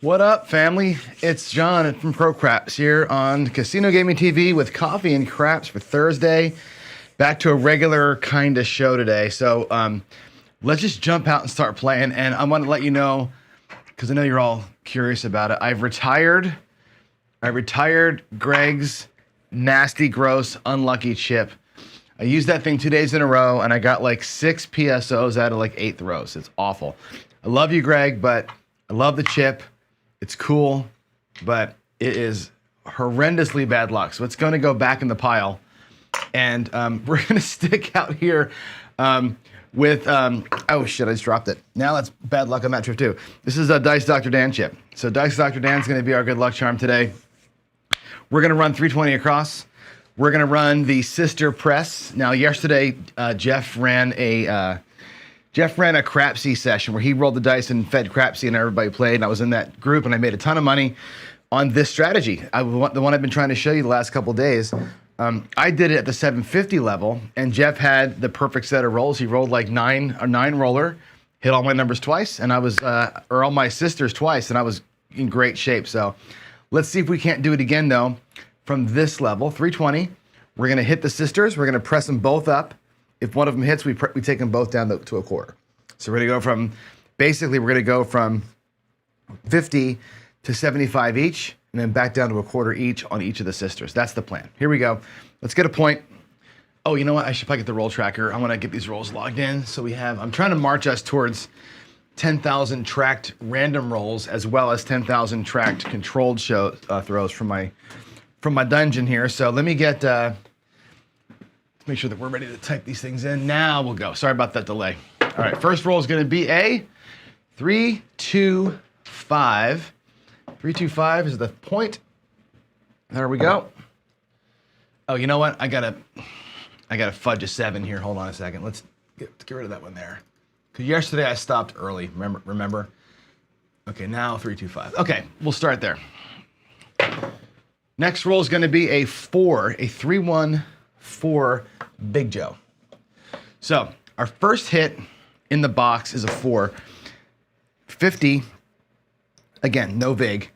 What up, family? It's John from Pro Craps here on Casino Gaming TV with coffee and craps for Thursday. Back to a regular kind of show today. So let's just jump out and start playing. And I want to let you know, because I know you're all curious about it. I retired Greg's nasty, gross, unlucky chip. I used that thing 2 days in a row, and I got like 6 PSOs out of like 8 throws. It's awful. I love you, Greg, but I love the chip. It's cool, but it is horrendously bad luck. So it's going to go back in the pile. And we're going to stick out here with, oh shit, I just dropped it. Now that's bad luck on that trip too. This is a Dice Dr. Dan chip. So Dice Dr. Dan's going to be our good luck charm today. We're going to run 320 across. We're going to run the sister press. Now yesterday, Jeff ran a crapsy session where he rolled the dice and fed crapsy and everybody played. And I was in that group and I made a ton of money on this strategy. The one I've been trying to show you the last couple of days. I did it at the 750 level, and Jeff had the perfect set of rolls. He rolled like a 9 roller, hit all my numbers twice, and I was, or all my sisters twice, and I was in great shape. So let's see if we can't do it again though. From this level, 320, we're gonna hit the sisters. We're gonna press them both up. If one of them hits, we take them both down to a quarter. So we're gonna go from, basically we're gonna go from 50 to 75 each, and then back down to a quarter each on each of the sisters. That's the plan. Here we go. Let's get a point. Oh, you know what? I should probably get the roll tracker. I wanna get these rolls logged in. So I'm trying to march us towards 10,000 tracked random rolls as well as 10,000 tracked controlled throws from my dungeon here. So let me get, make sure that we're ready to type these things in. Now we'll go. Sorry about that delay. All right, first roll is gonna be a 3-2-5. 3-2-5 is the point. There we go. Oh, you know what? I gotta fudge a 7 here. Hold on a second. Let's get rid of that one there. Because yesterday I stopped early. Remember? Okay, now 3-2-5. Okay, we'll start there. Next roll is going to be a 4, a 3-1-4 Big Joe. So our first hit in the box is a 4. 50, again, no vig,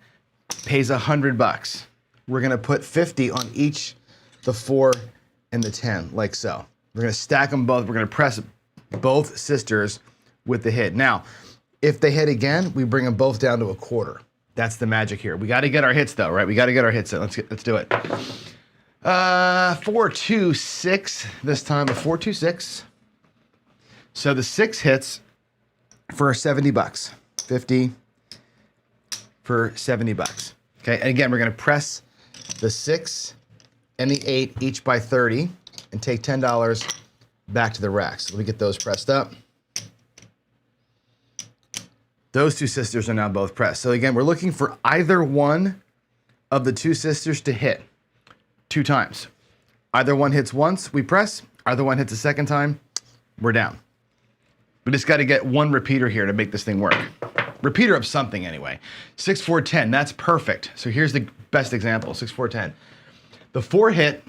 pays $100. We're going to put 50 on each, the 4 and the 10, like so. We're going to stack them both. We're going to press both sisters with the hit. Now, if they hit again, we bring them both down to a quarter. That's the magic here. We got to get our hits though, right? We got to get our hits in. Let's do it. 4-2-6 this time. A 4-2-6. So the 6 hits for $70. 50 for $70. Okay, and again, we're going to press the 6 and the 8 each by 30 and take $10 back to the rack. So let me get those pressed up. Those 2 sisters are now both pressed. So again, we're looking for either one of the 2 sisters to hit 2 times. Either one hits once, we press. Either one hits a second time, we're down. We just got to get one repeater here to make this thing work. Repeater of something anyway. 6, 4, 10, that's perfect. So here's the best example, 6, 4, 10. The 4 hit,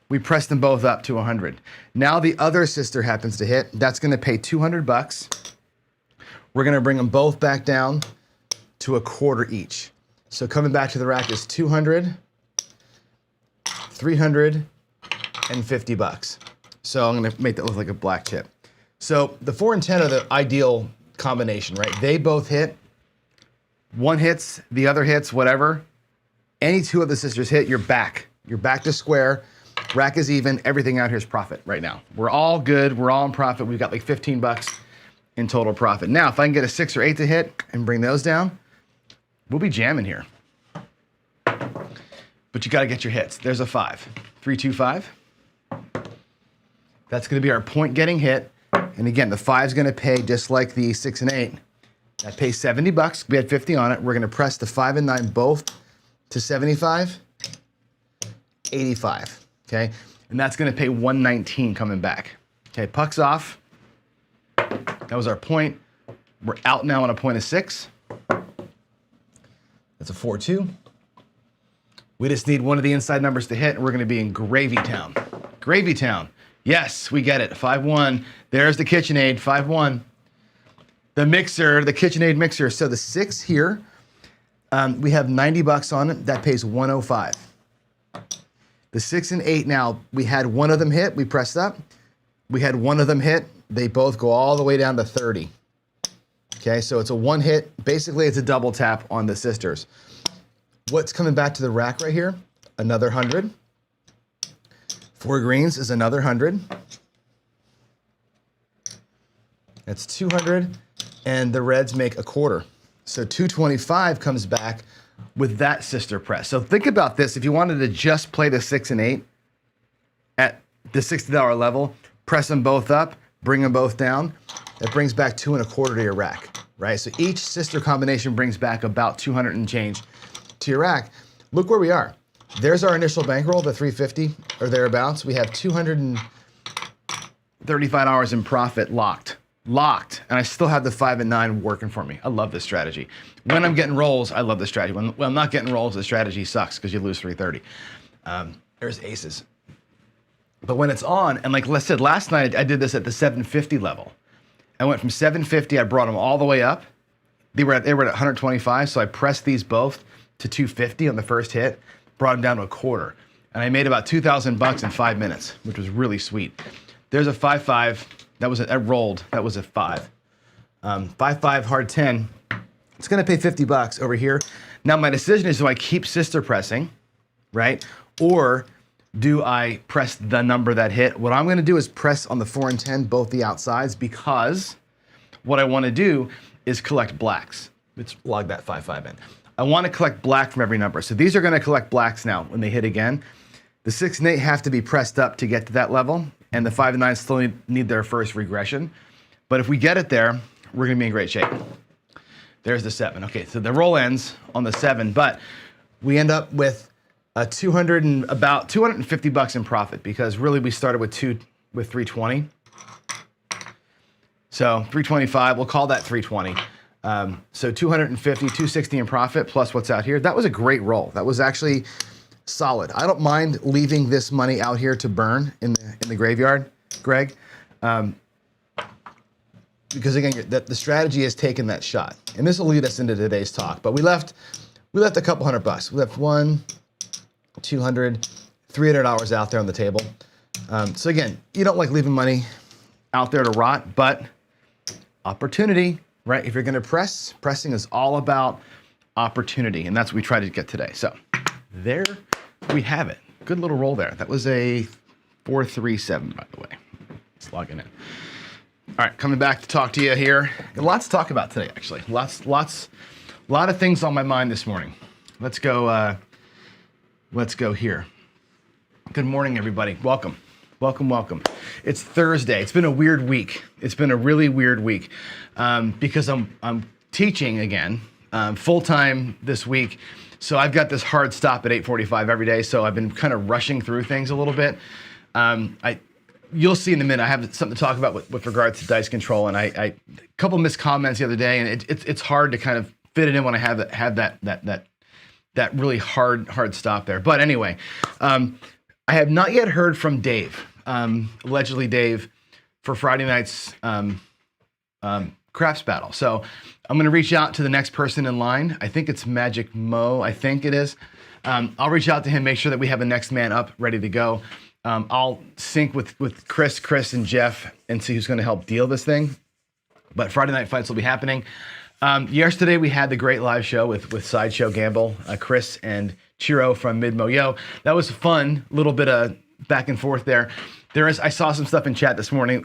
we press them both up to 100. Now the other sister happens to hit. That's going to pay $200. We're going to bring them both back down to a quarter each. So coming back to the rack is 200, 300, and $50. So I'm going to make that look like a black chip. So the 4 and 10 are the ideal combination, right? They both hit. One hits, the other hits, whatever. Any 2 of the sisters hit, you're back. You're back to square. Rack is even. Everything out here is profit right now. We're all good. We're all in profit. We've got like $15 in total profit. Now, if I can get a 6 or 8 to hit and bring those down, we'll be jamming here. But you got to get your hits. There's a 5. 3-2-5. That's going to be our point getting hit. And again, the 5 is going to pay just like the 6 and 8. That pays $70. We had 50 on it. We're going to press the 5 and 9 both to 75, 85. Okay, and that's going to pay 119 coming back. Okay, puck's off. That was our point. We're out now on a point of 6. That's a 4-2. We just need one of the inside numbers to hit, and we're going to be in Gravy Town. Gravy Town. Yes, we get it. 5-1. There's the KitchenAid. 5-1. The mixer, the KitchenAid mixer. So the 6 here, We have 90 bucks on it. That pays 105. The 6 and 8 now, we had one of them hit. We pressed up. We had one of them hit. They both go all the way down to 30. Okay, so it's a one hit. Basically, it's a double tap on the sisters. What's coming back to the rack right here? Another 100. 4 greens is another 100. That's 200. And the reds make a quarter. So 225 comes back with that sister press. So think about this. If you wanted to just play the 6 and 8 at the $60 level, press them both up, bring them both down, that brings back 2 1/4 to your rack, right? So each sister combination brings back about 200 and change to your rack. Look where we are. There's our initial bankroll, the 350 or thereabouts. We have $235 in profit locked. And I still have the 5 and 9 working for me. I love this strategy. When I'm getting rolls, I love this strategy. When I'm not getting rolls, the strategy sucks because you lose 330. There's aces. But when it's on, and like I said, last night I did this at the 750 level. I went from 750, I brought them all the way up. They were at 125, so I pressed these both to 250 on the first hit, brought them down to a quarter. And I made about 2,000 bucks in 5 minutes, which was really sweet. There's a 5-5. I rolled. That was a 5. 5-5 hard 10. It's gonna pay 50 bucks over here. Now my decision is, do I keep sister pressing, right? Or do I press the number that hit? What I'm gonna do is press on the 4 and 10, both the outsides, because what I wanna do is collect blacks. Let's log that 5-5 in. I wanna collect black from every number. So these are gonna collect blacks now when they hit again. The 6 and 8 have to be pressed up to get to that level, and the 5 and 9 still need their first regression. But if we get it there, we're gonna be in great shape. There's the 7. Okay, so the roll ends on the 7, but we end up with about 250 bucks in profit, because really we started with 320. So 325, we'll call that 320. So 250, 260 in profit plus what's out here. That was a great roll. That was actually solid. I don't mind leaving this money out here to burn in the graveyard, Greg. Because again, the strategy is taking that shot. And this will lead us into today's talk. But we left a couple $100 bucks. We left $100, $200, $300 out there on the table. So again, you don't like leaving money out there to rot, but opportunity, right? If you're gonna pressing is all about opportunity, and that's what we try to get today. So there we have it. Good little roll there. That was a 437, by the way. Let's log in. All right, coming back to talk to you here. Got lots to talk about today, actually. A lot of things on my mind this morning. Let's go here. Good morning, everybody. Welcome. It's Thursday. It's been a weird week. It's been a really weird week because I'm teaching again full-time this week. So I've got this hard stop at 8:45 every day. So I've been kind of rushing through things a little bit. You'll see in a minute, I have something to talk about with regards to dice control, and a couple missed comments the other day, and it's hard to kind of fit it in when I have that really hard stop there. But anyway, I have not yet heard from Dave, allegedly Dave, for Friday night's craps battle. So I'm going to reach out to the next person in line. I think it's Magic Mo. I think it is. I'll reach out to him, make sure that we have a next man up ready to go. I'll sync with Chris and Jeff and see who's going to help deal this thing. But Friday night fights will be happening. Yesterday we had the great live show with Sideshow Gamble, Chris and Chiro from Midmo Yo. That was fun, little bit of back and forth there. I saw some stuff in chat this morning.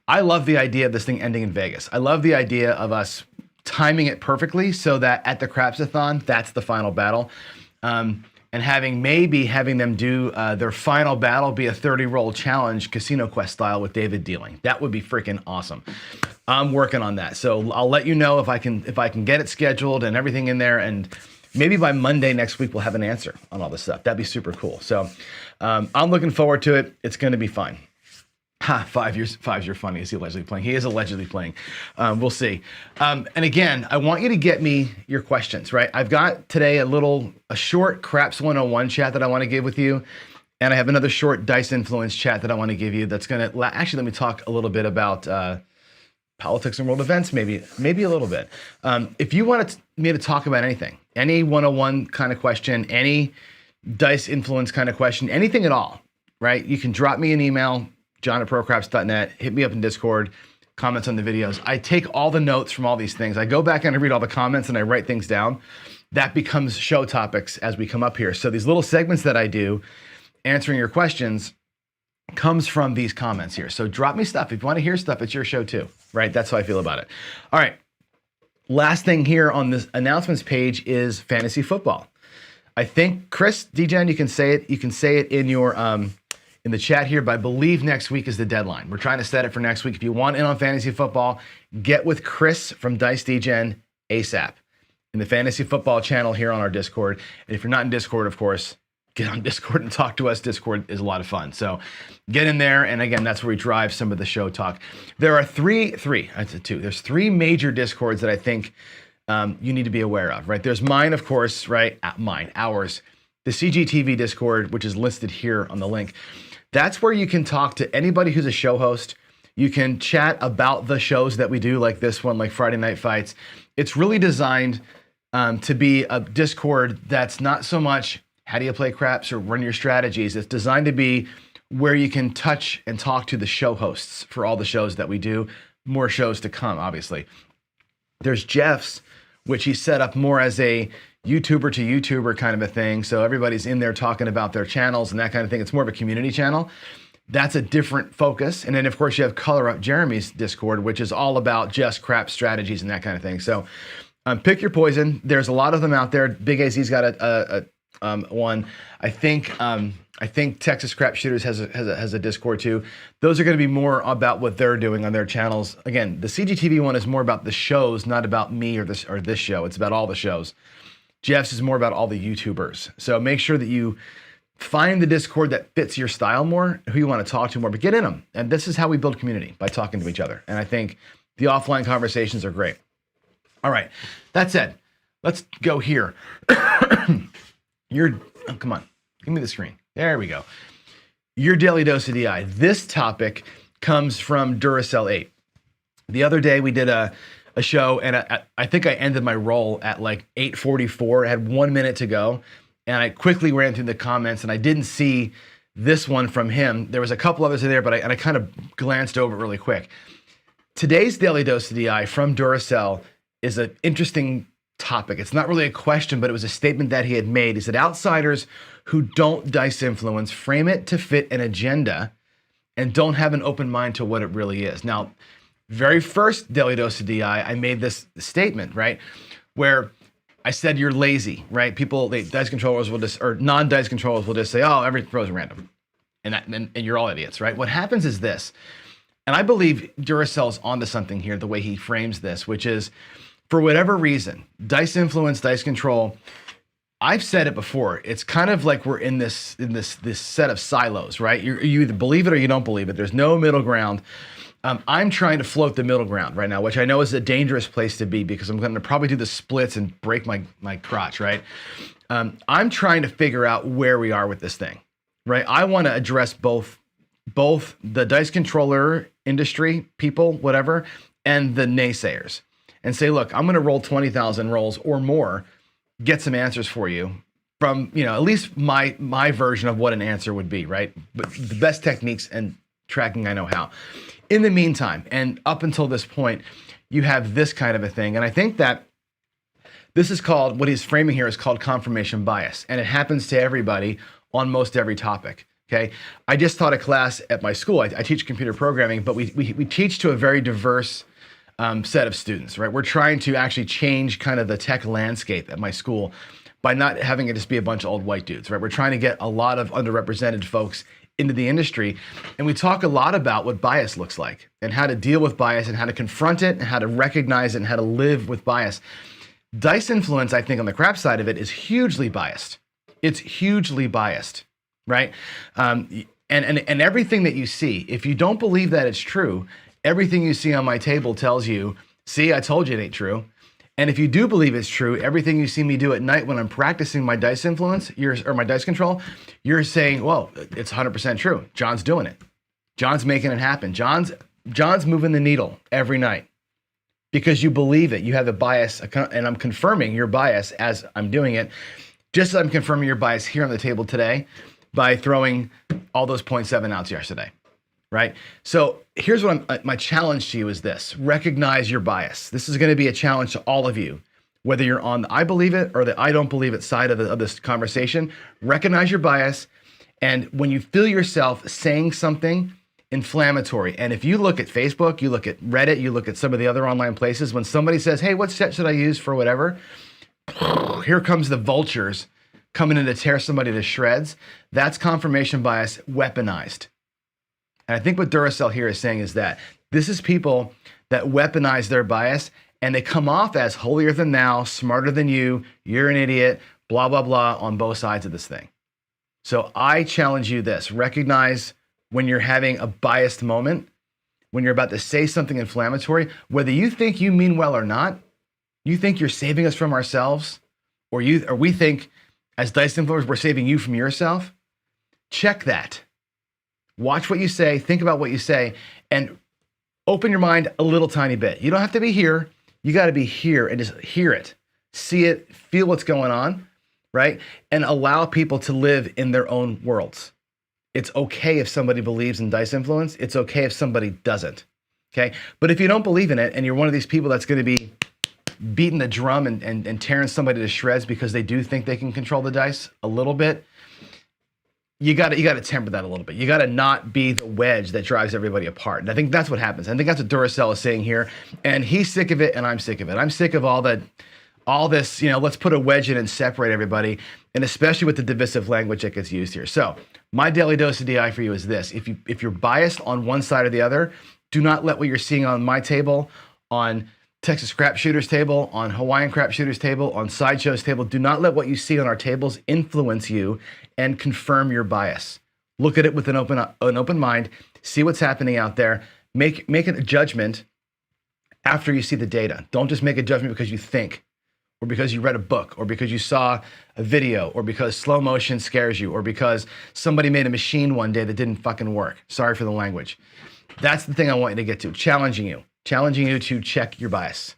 I love the idea of this thing ending in Vegas. I love the idea of us timing it perfectly so that at the Crapsathon, that's the final battle. And having them do their final battle be a 30-roll challenge, Casino Quest style, with David dealing. That would be freaking awesome. I'm working on that, so I'll let you know if I can get it scheduled and everything in there, and maybe by Monday next week we'll have an answer on all this stuff. That'd be super cool. So I'm looking forward to it. It's going to be fun. Ha, 5 years funny. Is he allegedly playing? He is allegedly playing. We'll see. And again, I want you to get me your questions, right? I've got today a short Craps 101 chat that I want to give with you. And I have another short Dice Influence chat that I want to give you that's going to, actually, let me talk a little bit about politics and world events, maybe a little bit. If you want me to talk about anything, any 101 kind of question, any dice influence kind of question, anything at all, right? You can drop me an email, john@procraps.net, hit me up in Discord, comments on the videos. I take all the notes from all these things. I go back and I read all the comments and I write things down. That becomes show topics as we come up here. So these little segments that I do, answering your questions, comes from these comments here. So drop me stuff. If you want to hear stuff, it's your show too, right? That's how I feel about it. All right. Last thing here on this announcements page is fantasy football. I think, Chris, DGen, you can say it. You can say it in your in the chat here, but I believe next week is the deadline. We're trying to set it for next week. If you want in on fantasy football, get with Chris from Dice DGen ASAP in the fantasy football channel here on our Discord. And if you're not in Discord, of course, get on Discord and talk to us. Discord is a lot of fun. So get in there. And again, that's where we drive some of the show talk. There are There's three major Discords that I think you need to be aware of, right? There's mine, of course, right? Ours. The CGTV Discord, which is listed here on the link. That's where you can talk to anybody who's a show host. You can chat about the shows that we do, like this one, like Friday Night Fights. It's really designed to be a Discord that's not so much how do you play craps or run your strategies. It's designed to be where you can touch and talk to the show hosts for all the shows that we do. More shows to come, obviously. There's Jeff's, which he set up more as a YouTuber to YouTuber kind of a thing. So everybody's in there talking about their channels and that kind of thing. It's more of a community channel. That's a different focus. And then, of course, you have Color Up Jeremy's Discord, which is all about just crap strategies and that kind of thing. So pick your poison. There's a lot of them out there. Big AZ's got a one. I think Texas Crap Shooters has a Discord too. Those are going to be more about what they're doing on their channels. Again, the CGTV one is more about the shows, not about me or this show. It's about all the shows. Jeff's is more about all the YouTubers. So make sure that you find the Discord that fits your style more, who you want to talk to more, but get in them. And this is how we build community, by talking to each other. And I think the offline conversations are great. All right, that said, let's go here. Come on, give me the screen. There we go. Your daily dose of DI. This topic comes from Duracell 8. The other day we did a show, and I think I ended my roll at like 8:44. I had 1 minute to go, and I quickly ran through the comments, and I didn't see this one from him. There was a couple others in there, but I kind of glanced over it really quick. Today's daily dose of DI from Duracell is an interesting topic. It's not really a question, but it was a statement that he had made. He said, outsiders who don't dice influence frame it to fit an agenda and don't have an open mind to what it really is. Now, very first daily dose of DI, I made this statement, right? Where I said, you're lazy, right? Dice controllers will just, or non-dice controllers will just say, oh, every throw is random. And you're all idiots, right? What happens is this, and I believe Duracell's onto something here, the way he frames this, which is, for whatever reason, dice influence, dice control, I've said it before, it's kind of like we're in this set of silos, right? You either believe it or you don't believe it. There's no middle ground. I'm trying to float the middle ground right now, which I know is a dangerous place to be because I'm going to probably do the splits and break my crotch, right? I'm trying to figure out where we are with this thing, right? I want to address both the dice controller industry, people, whatever, and the naysayers, and say, look, I'm going to roll 20,000 rolls or more, get some answers for you from, at least my version of what an answer would be, right? But the best techniques and tracking I know how. In the meantime, and up until this point, you have this kind of a thing. And I think that this is called, what he's framing here is called confirmation bias. And it happens to everybody on most every topic, okay? I just taught a class at my school. I teach computer programming, but we teach to a very diverse set of students, right? We're trying to actually change kind of the tech landscape at my school by not having it just be a bunch of old white dudes, right? We're trying to get a lot of underrepresented folks into the industry. And we talk a lot about what bias looks like and how to deal with bias and how to confront it and how to recognize it and how to live with bias. Dice influence, I think on the crap side of it, is hugely biased. It's hugely biased, right? And everything that you see, if you don't believe that it's true, everything you see on my table tells you, see, I told you it ain't true. And if you do believe it's true, everything you see me do at night when I'm practicing my dice influence, or my dice control, you're saying, well, it's 100% true. John's doing it. John's making it happen. John's moving the needle every night. because you believe it. You have a bias, and I'm confirming your bias as I'm doing it, just as I'm confirming your bias here on the table today by throwing all those 0.7 outs yesterday, right? So here's what my challenge to you is this: recognize your bias. This is going to be a challenge to all of you, whether you're on the I believe it or the I don't believe it side of this conversation. Recognize your bias, and when you feel yourself saying something inflammatory, and if you look at Facebook, you look at Reddit, you look at some of the other online places, when somebody says, hey, what set should I use for whatever, here comes the vultures coming in to tear somebody to shreds. That's confirmation bias weaponized. And I think what Duracell here is saying is that this is people that weaponize their bias, and they come off as holier than thou, smarter than you, you're an idiot, blah, blah, blah, on both sides of this thing. So I challenge you this: recognize when you're having a biased moment, when you're about to say something inflammatory, whether you think you mean well or not, you think you're saving us from ourselves, or we think as dice influencers we're saving you from yourself. Check that. Watch what you say, think about what you say, and open your mind a little tiny bit. You don't have to be here. You got to be here and just hear it, see it, feel what's going on, right? And allow people to live in their own worlds. It's okay if somebody believes in dice influence. It's okay if somebody doesn't, okay? But if you don't believe in it and you're one of these people that's going to be beating the drum and tearing somebody to shreds because they do think they can control the dice a little bit, you got to temper that a little bit. You got to not be the wedge that drives everybody apart. And I think that's what happens. I think that's what Duracell is saying here. And he's sick of it, and I'm sick of it. I'm sick of all this, let's put a wedge in and separate everybody, and especially with the divisive language that gets used here. So my daily dose of DI for you is this: if you're biased on one side or the other, do not let what you're seeing on my table, on Texas Crap Shooters table, on Hawaiian Crap Shooters table, on Sideshow's table, do not let what you see on our tables influence you and confirm your bias. Look at it with an open mind, see what's happening out there, make a judgment after you see the data. Don't just make a judgment because you think, or because you read a book, or because you saw a video, or because slow motion scares you, or because somebody made a machine one day that didn't fucking work. Sorry for the language. That's the thing I want you to get to, challenging you to check your bias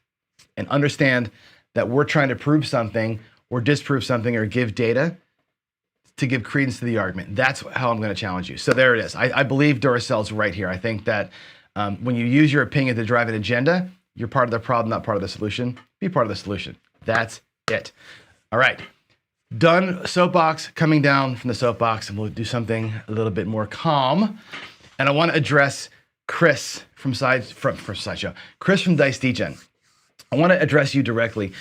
and understand that we're trying to prove something or disprove something or give data to give credence to the argument. That's how I'm going to challenge you. So there it is. I believe Duracell's right here. I think that when you use your opinion to drive an agenda, you're part of the problem, not part of the solution. Be part of the solution. That's it. All right. Done soapbox, coming down from the soapbox, and we'll do something a little bit more calm. And I want to address Chris from Sideshow. Chris from Dice Degen. I want to address you directly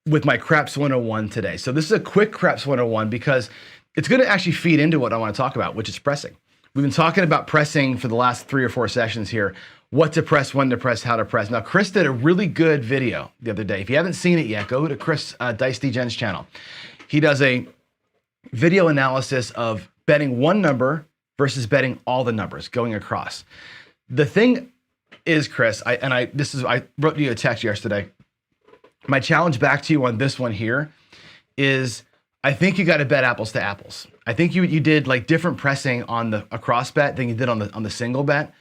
with my Craps 101 today. So this is a quick Craps 101 because it's going to actually feed into what I want to talk about, which is pressing. We've been talking about pressing for the last 3 or 4 sessions here. What to press, when to press, how to press. Now, Chris did a really good video the other day. If you haven't seen it yet, go to Chris Dice Degen's channel. He does a video analysis of betting one number versus betting all the numbers going across. The thing is, Chris, I wrote you a text yesterday. My challenge back to you on this one here is I think you got to bet apples to apples. I think you did like different pressing on the across bet than you did on the single bet.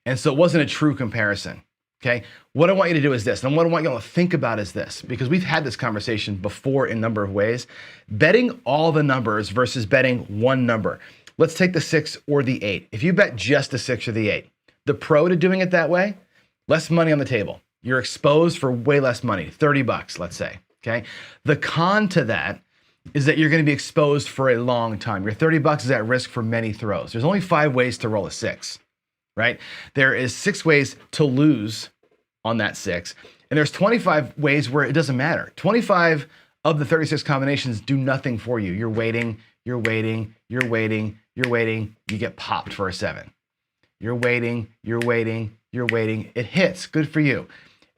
And so it wasn't a true comparison, okay? What I want you to do is this, and what I want you all to think about is this, because we've had this conversation before in a number of ways. Betting all the numbers versus betting one number. Let's take the 6 or the 8. If you bet just the 6 or the 8, the pro to doing it that way, less money on the table. You're exposed for way less money, $30, let's say, okay? The con to that is that you're going to be exposed for a long time. Your $30 is at risk for many throws. There's only 5 ways to roll a 6. Right? There is 6 ways to lose on that 6. And there's 25 ways where it doesn't matter. 25 of the 36 combinations do nothing for you. You're waiting, you get popped for a 7. You're waiting. It hits, good for you.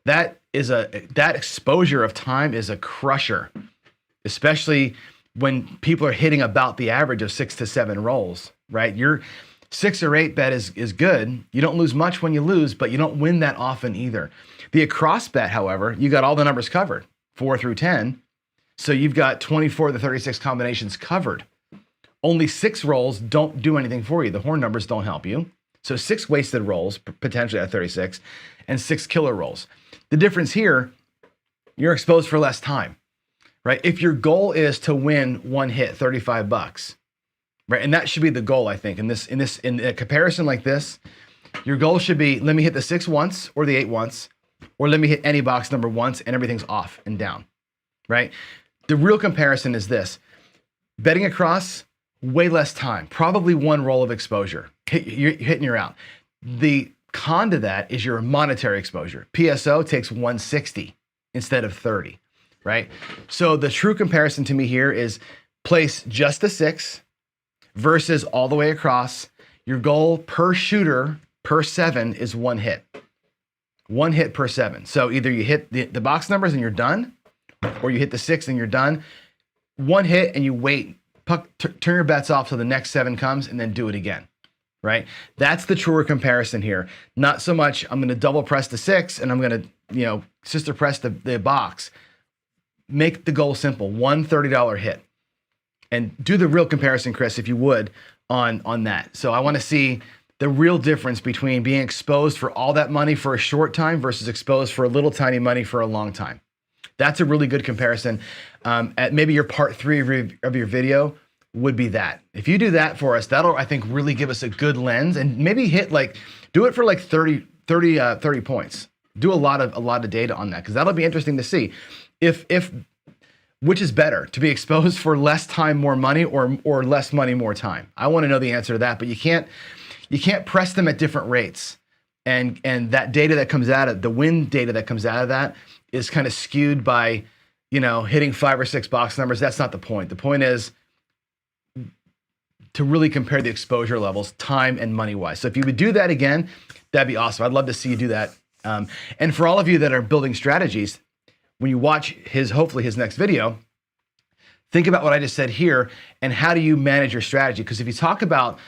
That exposure of time is a crusher, especially when people are hitting about the average of 6 to 7 rolls, right? Your 6 or 8 bet is good. You don't lose much when you lose, but you don't win that often either. The across bet, however, you got all the numbers covered, 4 through 10. So you've got 24 of the 36 combinations covered. Only 6 rolls don't do anything for you. The horn numbers don't help you. So 6 wasted rolls, potentially at 36. and 6 killer rolls. The difference here, you're exposed for less time, right? If your goal is to win one hit, $35, right? And that should be the goal, I think. In a comparison like this, your goal should be, let me hit the 6 once or the 8 once, or let me hit any box number once and everything's off and down, right? The real comparison is this. Betting across, way less time, probably 1 roll of exposure. You're hitting, you're out. The con to that is your monetary exposure. PSO takes 160 instead of 30, right? So the true comparison to me here is place just the 6 versus all the way across. Your goal per shooter per 7 is 1 hit. 1 hit per 7. So either you hit the box numbers and you're done, or you hit the 6 and you're done. 1 hit and you wait. Turn your bets off till the next 7 comes and then do it again, right? That's the truer comparison here. Not so much I'm going to double press the 6 and I'm going to, sister press the box. Make the goal simple. One $30 hit. And do the real comparison, Chris, if you would, on that. So I want to see the real difference between being exposed for all that money for a short time versus exposed for a little tiny money for a long time. That's a really good comparison. At maybe your part 3 of your video would be that. If you do that for us, that'll, I think, really give us a good lens and maybe do it for like 30 points. Do a lot of data on that, because that'll be interesting to see. If which is better, to be exposed for less time, more money, or less money, more time? I want to know the answer to that, but you can't press them at different rates. And that data that comes out of the win data that comes out of that is kind of skewed by, hitting 5 or 6 box numbers. That's not the point. The point is to really compare the exposure levels, time and money wise. So if you would do that again, that'd be awesome. I'd love to see you do that. And for all of you that are building strategies, when you watch hopefully his next video, think about what I just said here and how do you manage your strategy? Because if you talk about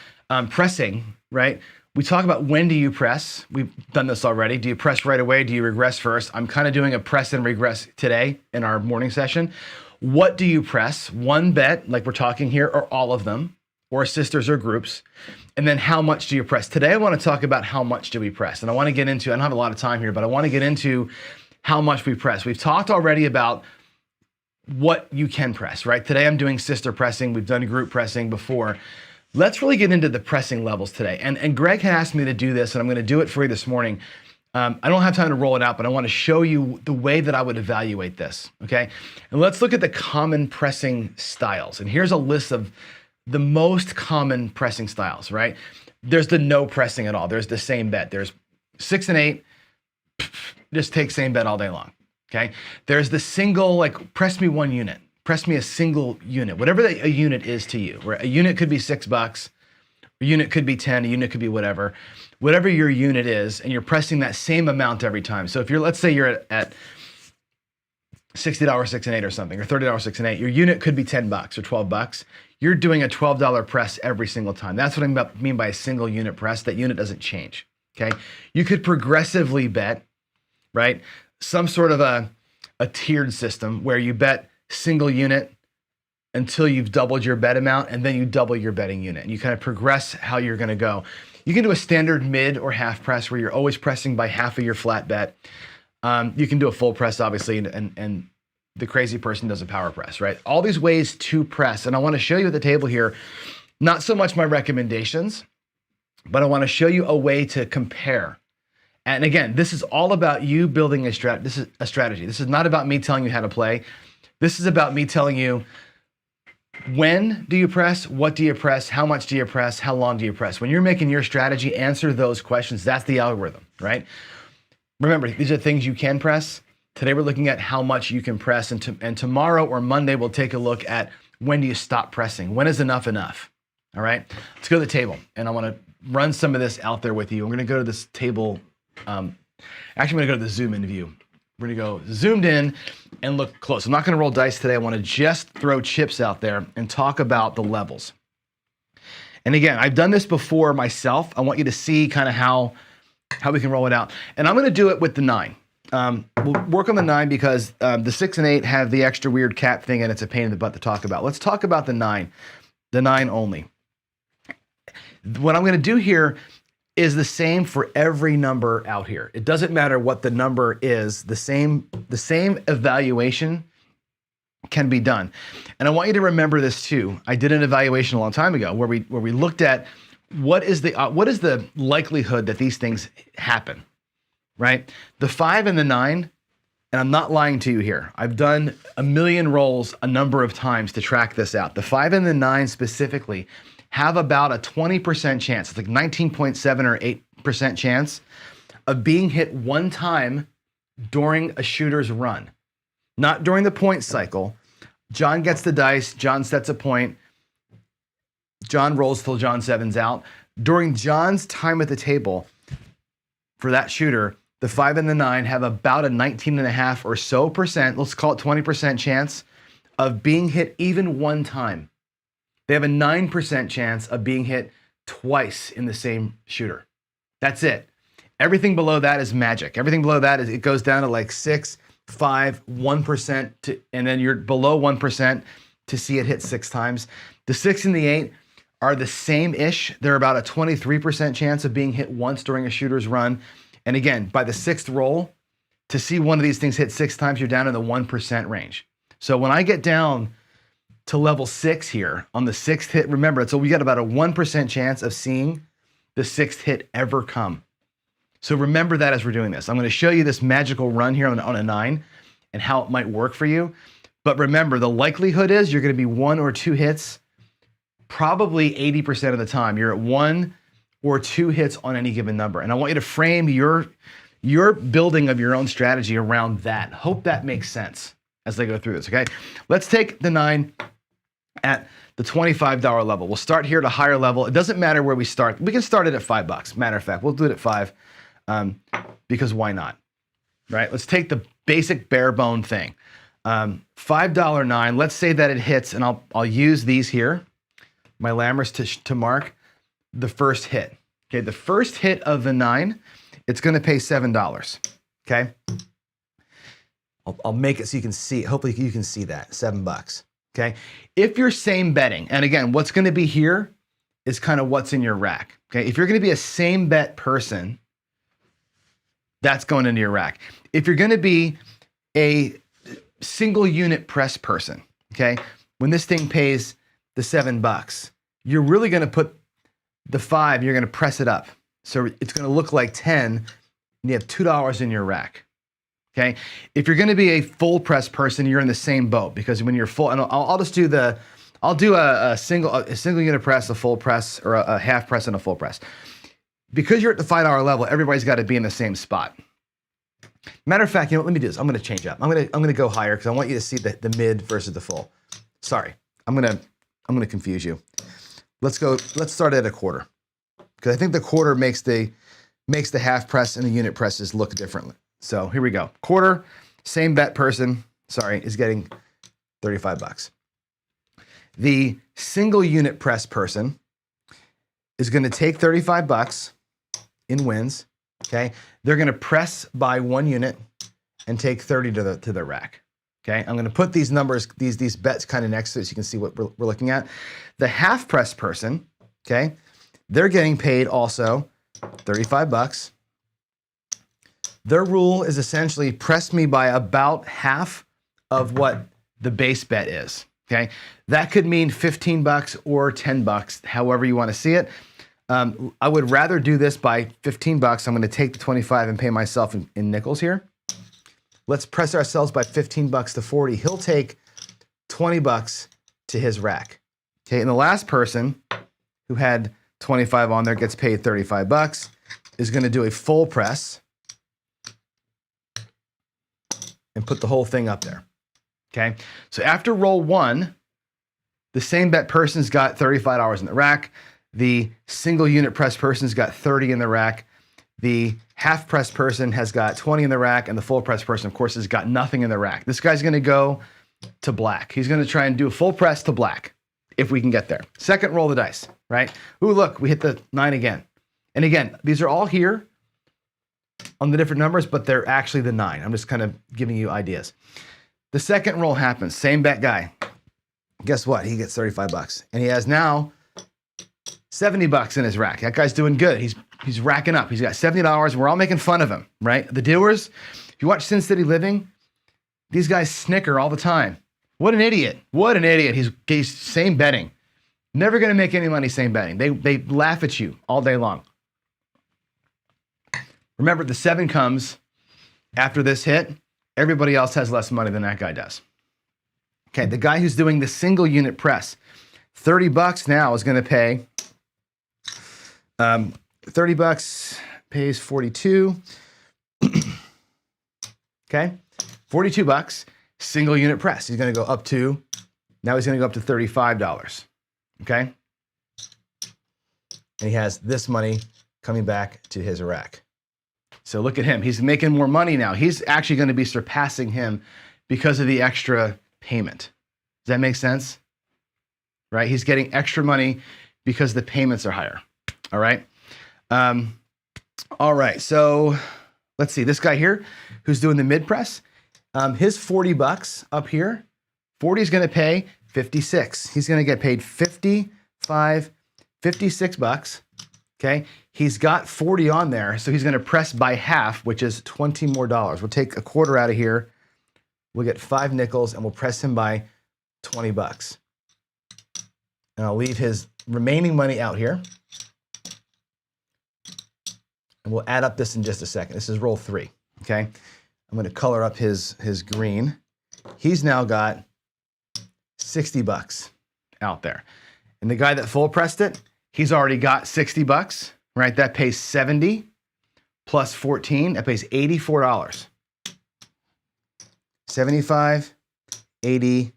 pressing, right? We talk about when do you press. We've done this already. Do you press right away? Do you regress first? I'm kind of doing a press and regress today in our morning session. What do you press? One bet, like we're talking here, or all of them, or sisters or groups? And then how much do you press? Today I want to talk about how much do we press. And I want to get into, I don't have a lot of time here, but I want to get into how much we press. We've talked already about what you can press, right? Today I'm doing sister pressing. We've done group pressing before. Let's really get into the pressing levels today. And Greg had asked me to do this, and I'm going to do it for you this morning. I don't have time to roll it out, but I want to show you the way that I would evaluate this, okay? And let's look at the common pressing styles. And here's a list of the most common pressing styles, right? There's the no pressing at all. There's the same bet. There's 6 and 8, just take same bet all day long, okay? There's the single, like press me 1 unit. Press me a single unit, whatever a unit is to you. Where a unit could be $6, a unit could be 10, a unit could be whatever your unit is, and you're pressing that same amount every time. So if let's say you're at $60 6 and 8 or something, or $30 6 and 8, your unit could be $10 or $12. You're doing a $12 press every single time. That's what I mean by a single unit press. That unit doesn't change. Okay, you could progressively bet, right? Some sort of a tiered system where you bet single unit until you've doubled your bet amount, and then you double your betting unit. And you kind of progress how you're going to go. You can do a standard mid or half press where you're always pressing by half of your flat bet. You can do a full press, obviously, and the crazy person does a power press, right? All these ways to press. And I want to show you at the table here, not so much my recommendations, but I want to show you a way to compare. And again, this is all about you building a strategy. This is a strategy. This is not about me telling you how to play. This is about me telling you, when do you press? What do you press? How much do you press? How long do you press? When you're making your strategy, answer those questions. That's the algorithm, right? Remember, these are things you can press. Today we're looking at how much you can press, and tomorrow or Monday we'll take a look at when do you stop pressing? When is enough enough? All right, let's go to the table, and I want to run some of this out there with you. I'm going to go to this table. Actually, I'm going to go to the zoom in view. We're going to go zoomed in and look close. I'm not going to roll dice today. I want to just throw chips out there and talk about the levels. And again, I've done this before myself. I want you to see kind of how we can roll it out. And I'm going to do it with the 9. We'll work on the 9 because the 6 and 8 have the extra weird cat thing, and it's a pain in the butt to talk about. Let's talk about the 9 only. What I'm going to do here, is the same for every number out here. It doesn't matter what the number is, the same evaluation can be done. And I want you to remember this too. I did an evaluation a long time ago where we looked at what is the likelihood that these things happen, right? The 5 and the 9, and I'm not lying to you here. I've done a million rolls a number of times to track this out. The 5 and the 9 specifically have about a 20% chance, it's like 19.7 or 8% chance of being hit one time during a shooter's run. Not during the point cycle. John gets the dice, John sets a point, John rolls till John 7's out. During John's time at the table for that shooter, the 5 and the 9 have about a 19.5 or so percent, let's call it 20% chance of being hit even one time. They have a 9% chance of being hit twice in the same shooter. That's it. Everything below that is magic. Everything below that it goes down to like 6, 5, 1%, and then you're below 1% to see it hit 6 times. The 6 and the 8 are the same-ish. They're about a 23% chance of being hit once during a shooter's run. And again, by the 6th roll, to see one of these things hit 6 times, you're down in the 1% range. So when I get down to level 6 here, on the 6th hit, remember, so we got about a 1% chance of seeing the 6th hit ever come. So remember that as we're doing this. I'm going to show you this magical run here on a 9 and how it might work for you. But remember, the likelihood is you're going to be 1 or 2 hits, probably 80% of the time. You're at 1 or 2 hits on any given number. And I want you to frame your building of your own strategy around that. Hope that makes sense as I go through this, okay? Let's take the 9 at the $25 level. We'll start here at a higher level. It doesn't matter where we start. We can start it at $5. Matter of fact, we'll do it at 5 because why not, right? Let's take the basic bare bone thing. $5 9, let's say that it hits, and I'll use these here, my lammers to mark the first hit. Okay, the first hit of the 9, it's gonna pay $7, okay? I'll make it so you can see, hopefully you can see that, $7, okay? If you're same betting, and again, what's gonna be here is kind of what's in your rack, okay? If you're gonna be a same bet person, that's going into your rack. If you're gonna be a single unit press person, okay? When this thing pays the $7, you're really gonna put the 5, you're gonna press it up. So it's gonna look like 10, and you have $2 in your rack, okay? If you're gonna be a full press person, you're in the same boat, because when you're full, and I'll just do a single unit press, a full press, or a half press and a full press. Because you're at the $5 level, everybody's gotta be in the same spot. Matter of fact, let me do this. I'm gonna change up. I'm gonna go higher because I want you to see the mid versus the full. Sorry, I'm gonna confuse you. Let's start at a quarter, because I think the quarter makes the half press and the unit presses look differently. So here we go. Quarter, same bet person, is getting $35. The single unit press person is gonna take $35 in wins, okay? They're gonna press by 1 unit and take 30 to the rack. Okay, I'm gonna put these numbers, these bets kind of next to it so you can see what we're looking at. The half press person, okay, they're getting paid also $35. Their rule is essentially press me by about half of what the base bet is, okay? That could mean $15 or $10, however you wanna see it. I would rather do this by $15. I'm gonna take the 25 and pay myself in nickels here. Let's press ourselves by $15 to 40. He'll take $20 to his rack. Okay, and the last person who had 25 on there gets paid $35, is gonna do a full press and put the whole thing up there, okay? So after roll 1, the same bet person's got $35 in the rack, the single unit press person's got 30 in the rack, the half press person has got 20 in the rack, and the full press person, of course, has got nothing in the rack. This guy's gonna go to black. He's gonna try and do a full press to black, if we can get there. Second roll of the dice, right? Ooh, look, we hit the 9 again. And again, these are all here on the different numbers, but they're actually the 9. I'm just kind of giving you ideas. The second roll happens, same bet guy. Guess what? He gets $35. And he has now $70 in his rack. That guy's doing good. He's racking up. He's got $70. We're all making fun of him, right? The doers, if you watch Sin City Living, these guys snicker all the time. What an idiot. What an idiot. He's same betting. Never going to make any money same betting. They laugh at you all day long. Remember, the 7 comes after this hit. Everybody else has less money than that guy does. Okay, the guy who's doing the single unit press, $30 now is going to pay, $30 pays 42. Okay, $42, single unit press. He's going to go up to, now he's going to go up to $35. Okay, and he has this money coming back to his rack. So look at him. He's making more money now. He's actually going to be surpassing him because of the extra payment. Does that make sense? Right? He's getting extra money because the payments are higher. All right. All right. So let's see. This guy here who's doing the mid press, his $40 up here, 40 is going to pay 56. He's going to get paid 55, 56 bucks. Okay. He's got 40 on there. So he's going to press by half, which is $20 more. We'll take a quarter out of here. We'll get 5 nickels and we'll press him by 20 bucks. And I'll leave his remaining money out here. And we'll add up this in just a second. This is roll 3, okay? I'm going to color up his green. He's now got $60 out there. And the guy that full pressed it, he's already got $60, right? That pays 70 plus 14, that pays $84. 75, 80,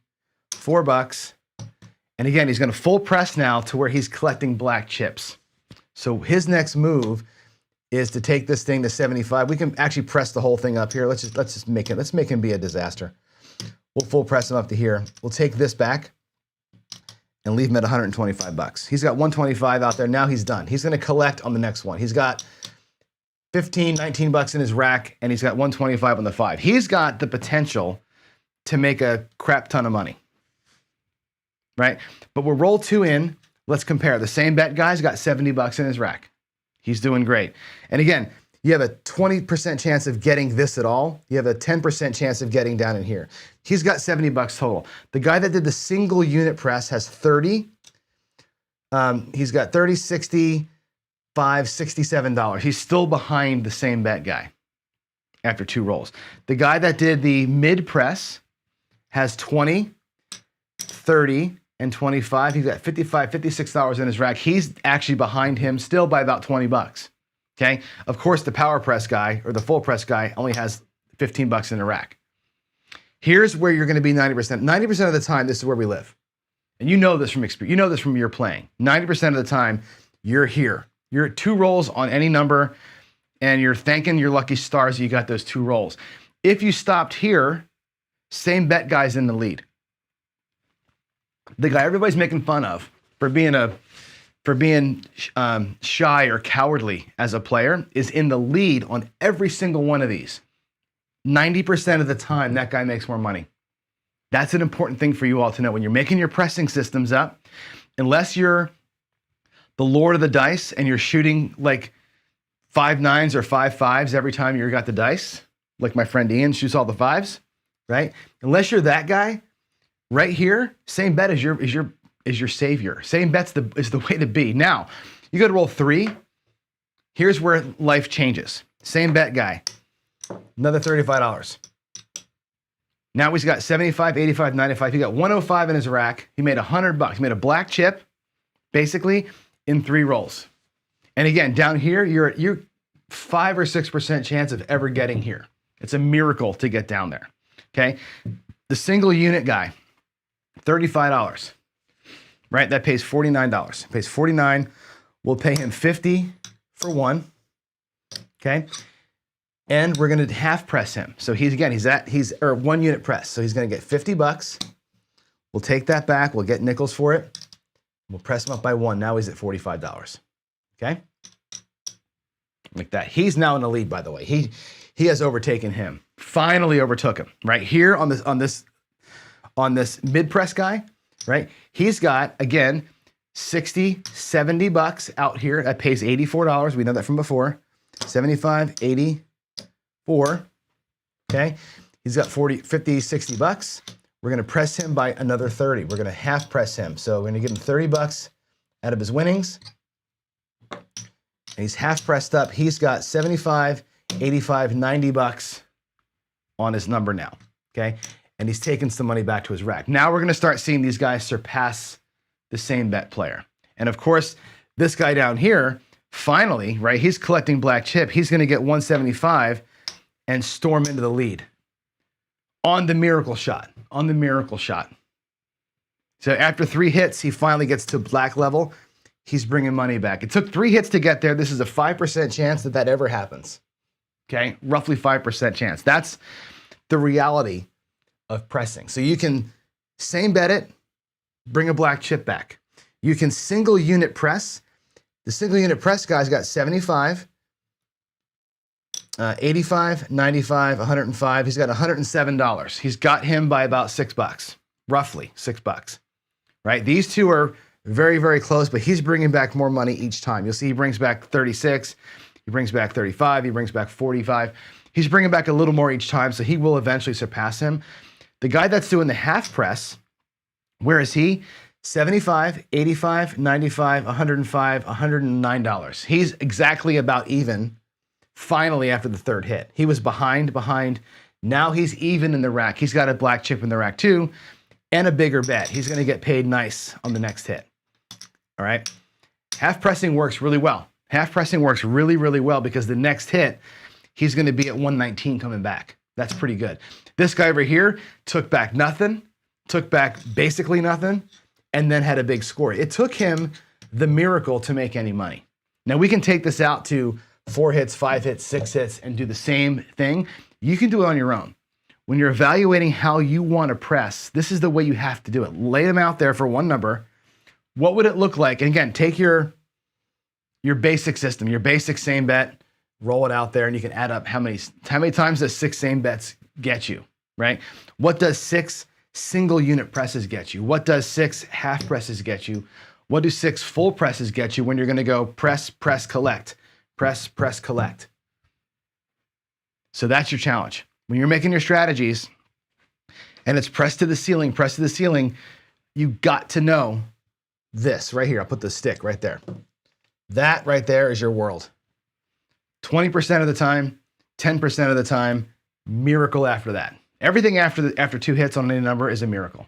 $4. And again, he's going to full press now to where he's collecting black chips. So his next move is to take this thing to 75. We can actually press the whole thing up here. Let's just make him be a disaster. We'll full press him up to here. We'll take this back and leave him at $125. He's got 125 out there. Now he's done. He's going to collect on the next one. He's got 15, 19 bucks in his rack, and he's got 125 on the 5. He's got the potential to make a crap ton of money, right? But we'll roll 2 in. Let's compare. The same bet guy's got $70 in his rack. He's doing great. And again, you have a 20% chance of getting this at all. You have a 10% chance of getting down in here. He's got $70 total. The guy that did the single unit press has 30. He's got 30, 60, $5, $67. He's still behind the same bet guy after 2 rolls. The guy that did the mid press has 20, 30, and 25. He's got $55, $56 in his rack. He's actually behind him still by about $20. Okay. Of course, the power press guy or the full press guy only has $15 in the rack. Here's where you're going to be 90%. 90% of the time, this is where we live. And you know this from experience. You know this from your playing. 90% of the time, you're here. You're at 2 rolls on any number, and you're thanking your lucky stars that you got those 2 rolls. If you stopped here, same bet guy's in the lead. The guy everybody's making fun of for being shy or cowardly as a player is in the lead on every single one of these. 90% of the time, that guy makes more money. That's an important thing for you all to know. When you're making your pressing systems up, unless you're the Lord of the dice and you're shooting like 5 9s or 5 5s every time you got the dice, like my friend Ian shoots all the 5s, right? Unless you're that guy, right here, same bet is your savior. Same bet's is the way to be. Now, you go to roll 3. Here's where life changes. Same bet guy, another $35. Now he's got 75, 85, 95. He got 105 in his rack. He made $100. He made a black chip, basically, in 3 rolls. And again, down here, you're 5 or 6% chance of ever getting here. It's a miracle to get down there. Okay, the single unit guy, $35. Right, that pays $49. Pays $49. We'll pay him $50 for 1. Okay. And we're going to half press him. So he's 1 unit press. So he's going to get $50. We'll take that back. We'll get nickels for it. We'll press him up by 1. Now he's at $45. Okay? Like that. He's now in the lead, by the way. He has overtaken him. Finally overtook him. Right here on this mid press guy, right? He's got, again, 60, 70 bucks out here. That pays $84. We know that from before. 75, 84. Okay. He's got 40, 50, 60 bucks. We're going to press him by another 30. We're going to half press him. So we're going to give him 30 bucks out of his winnings. And he's half pressed up. He's got 75, 85, 90 bucks on his number now. Okay. And he's taking some money back to his rack. Now we're going to start seeing these guys surpass the same bet player. And of course, this guy down here, finally, right, he's collecting black chip. He's going to get 175 and storm into the lead on the miracle shot, on the miracle shot. So after 3 hits, he finally gets to black level. He's bringing money back. It took 3 hits to get there. This is a 5% chance that that ever happens. Okay, roughly 5% chance. That's the reality of pressing. So you can same bet it, bring a black chip back. You can single unit press. The single unit press guy's got 75, 85, 95, 105. He's got $107. He's got him by about $6, roughly $6, right? These two are very, very close, but he's bringing back more money each time. You'll see he brings back 36, he brings back 35, he brings back 45. He's bringing back a little more each time, so he will eventually surpass him. The guy that's doing the half press, where is he? 75, 85, 95, 105, $109. He's exactly about even finally after the 3rd hit. He was behind. Now he's even in the rack. He's got a black chip in the rack too and a bigger bet. He's going to get paid nice on the next hit. All right. Half pressing works really well. Half pressing works really, really well because the next hit, he's going to be at 119 coming back. That's pretty good. This guy over here took back nothing, took back basically nothing, and then had a big score. It took him the miracle to make any money. Now we can take this out to 4 hits, 5 hits, 6 hits, and do the same thing. You can do it on your own. When you're evaluating how you want to press, this is the way you have to do it. Lay them out there for one number. What would it look like? And again, take your basic system, your basic same bet, roll it out there, and you can add up how many times does 6 same bets get you, right? What does 6 single unit presses get you? What does 6 half presses get you? What do 6 full presses get you when you're going to go press, press, collect, press, press, collect? So that's your challenge. When you're making your strategies and it's press to the ceiling, you got to know this right here. I'll put the stick right there. That right there is your world. 20% of the time, 10% of the time, miracle after that. Everything after 2 hits on any number is a miracle.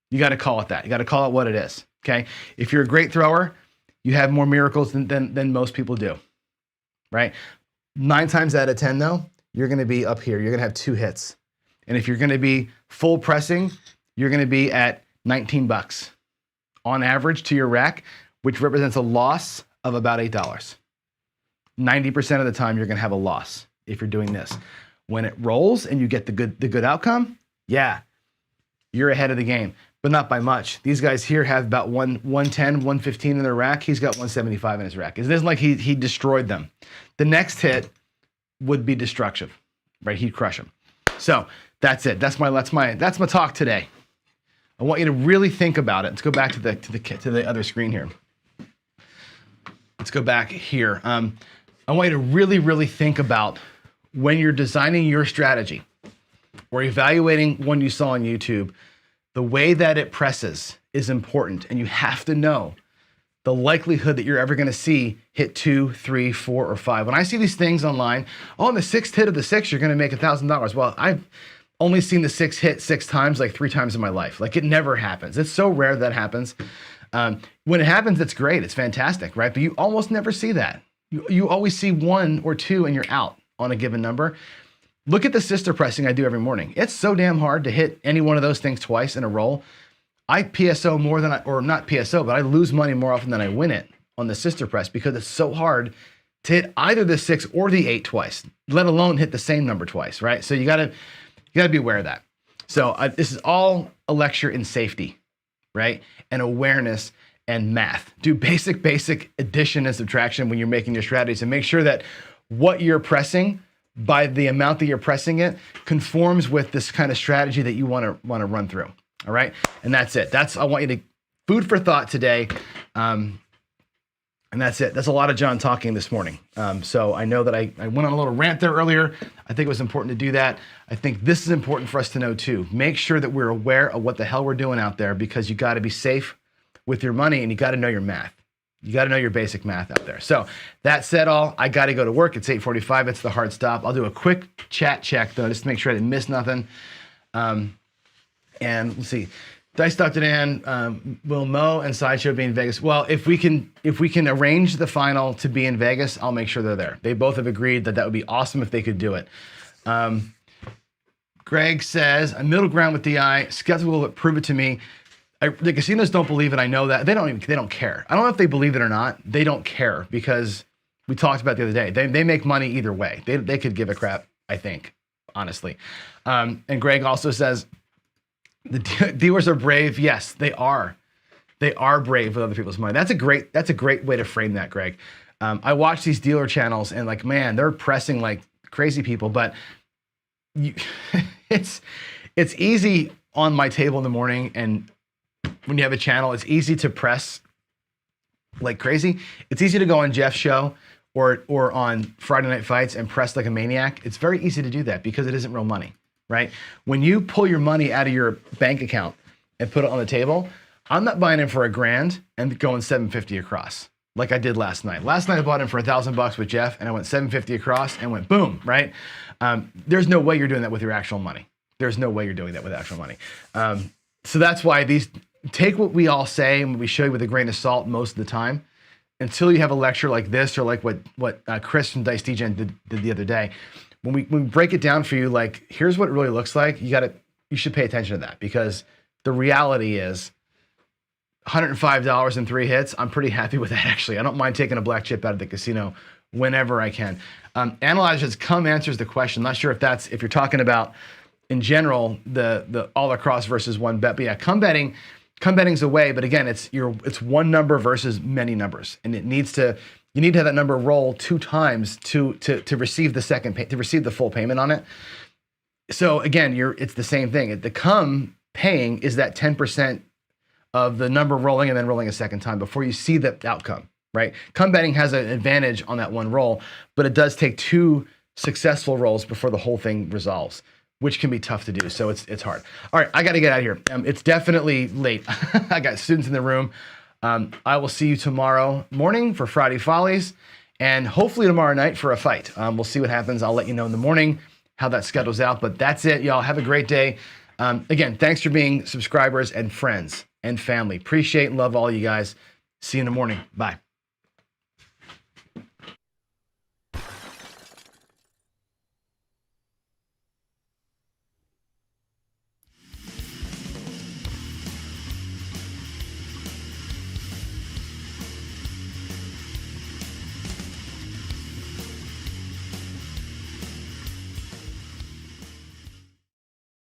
You got to call it that. You got to call it what it is. Okay. If you're a great thrower, you have more miracles than most people do. Right? 9 times out of 10, though, you're going to be up here. You're going to have 2 hits. And if you're going to be full pressing, you're going to be at $19 on average to your rack, which represents a loss of about $8. 90% of the time, you're going to have a loss if you're doing this. When it rolls and you get the good outcome, yeah, you're ahead of the game, but not by much. These guys here have about 110, 115 in their rack. He's got 175 in his rack. It isn't like he destroyed them. The next hit would be destructive, right? He'd crush them. So that's it. That's my talk today. I want you to really think about it. Let's go back to the other screen here. Let's go back here. I want you to really, really think about when you're designing your strategy or evaluating one you saw on YouTube, the way that it presses is important, and you have to know the likelihood that you're ever going to see hit 2, 3, 4, or 5. When I see these things online, on the 6th hit of the 6, you're going to make $1,000. Well, I've only seen the 6 hit 6 times, like 3 times in my life. Like, it never happens. It's so rare that happens. When it happens, it's great. It's fantastic, right? But you almost never see that. You always see 1 or 2 and you're out on a given number. Look at the sister pressing I do every morning. It's so damn hard to hit any one of those things twice in a row. I PSO more than or not PSO, but I lose money more often than I win it on the sister press because it's so hard to hit either the 6 or the 8 twice, let alone hit the same number twice, right? So you gotta be aware of that. So this is all a lecture in safety, right? And awareness and math. Do basic addition and subtraction when you're making your strategies, and make sure that what you're pressing, by the amount that you're pressing it, conforms with this kind of strategy that you want to run through. All right. And that's it. I want you to food for thought today. And that's it. That's a lot of John talking this morning. So I know that I went on a little rant there earlier. I think it was important to do that. I think this is important for us to know too. Make sure that we're aware of what the hell we're doing out there, because you got to be safe with your money and you got to know your math. You got to know your basic math out there. So that said all, I got to go to work. It's 8:45. It's the hard stop. I'll do a quick chat check though, just to make sure I didn't miss nothing. And let's see. Dice Dr. Dan, will Mo and Sideshow be in Vegas? Well, if we can arrange the final to be in Vegas, I'll make sure they're there. They both have agreed that would be awesome if they could do it. Greg says, a middle ground with DI, skeptical, but prove it to me. The casinos don't believe it. I know that. They don't care. I don't know if they believe it or not. They don't care, because we talked about it the other day. They make money either way. They could give a crap, I think, honestly. And Greg also says, the dealers are brave. Yes, they are. They are brave with other people's money. That's a great way to frame that, Greg. I watch these dealer channels and like, man, they're pressing like crazy people, but it's easy on my table in the morning, and when you have a channel, it's easy to press like crazy. It's easy to go on Jeff's show or on Friday Night Fights and press like a maniac. It's very easy to do that because it isn't real money. Right? When you pull your money out of your bank account and put it on the table, I'm not buying in for $1,000 and going $750 across like I did last night. Last night I bought in for $1,000 with Jeff and I went $750 across and went boom, right? There's no way you're doing that with your actual money. There's no way you're doing that with actual money. So that's why take what we all say and what we show you with a grain of salt most of the time, until you have a lecture like this or like what Chris from Dice DJ did the other day. When we break it down for you, like, here's what it really looks like, you should pay attention to that, because the reality is $105 in 3 hits. I'm pretty happy with that, actually. I don't mind taking a black chip out of the casino whenever I can. Analyzers come answers the question. Not sure if you're talking about in general the all across versus one bet, but yeah, come betting's a way. But again, it's one number versus many numbers, and you need to have that number roll 2 times to receive the full payment on it. So again, it's the same thing. The come paying is that 10% of the number rolling and then rolling a second time before you see the outcome, right? Come betting has an advantage on that one roll, but it does take 2 successful rolls before the whole thing resolves, which can be tough to do. So it's hard. All right, I got to get out of here. It's definitely late. I got students in the room. I will see you tomorrow morning for Friday Follies, and hopefully tomorrow night for a fight. We'll see what happens. I'll let you know in the morning how that schedules out, but that's it, y'all. Have a great day. Again, thanks for being subscribers and friends and family. Appreciate and love all you guys. See you in the morning. Bye.